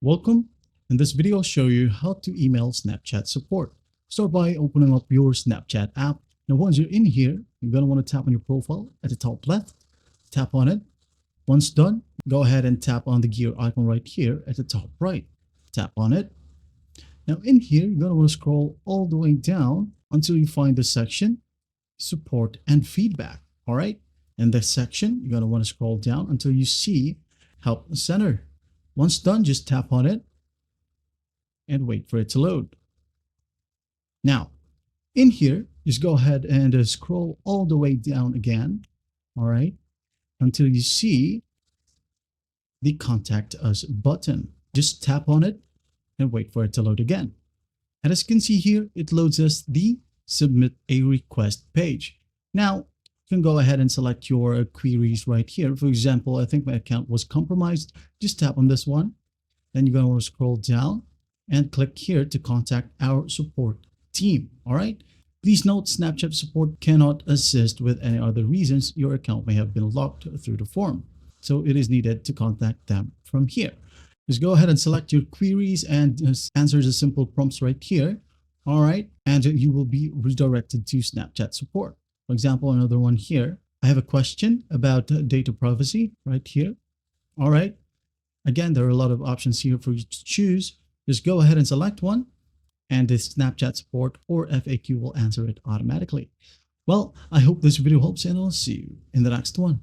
Welcome. In this video, I'll show you how to email Snapchat support. Start by opening up your Snapchat app. Now, once you're in here, you're going to want to tap on your profile at the top left. Tap on it. Once done, go ahead and tap on the gear icon right here at the top right. Tap on it. Now, in here, you're going to want to scroll all the way down until you find the section Support and Feedback. All right. In this section, you're going to want to scroll down until you see Help Center. Once done, just tap on it and wait for it to load. Now, in here, just go ahead and scroll all the way down again, all right, until you see the Contact Us button. Just tap on it and wait for it to load again. And as you can see here, it loads us the Submit a Request page. Now, you can go ahead and select your queries right here. For example, I think my account was compromised. Just tap on this one. Then you're going to want to scroll down and click here to contact our support team. All right. Please note Snapchat support cannot assist with any other reasons your account may have been locked through the form. So it is needed to contact them from here. Just go ahead and select your queries and answer the simple prompts right here. All right. And you will be redirected to Snapchat support. For example, another one here. I have a question about data privacy right here. All right. Again, there are a lot of options here for you to choose. Just go ahead and select one, and the Snapchat support or FAQ will answer it automatically. Well, I hope this video helps, and I'll see you in the next one.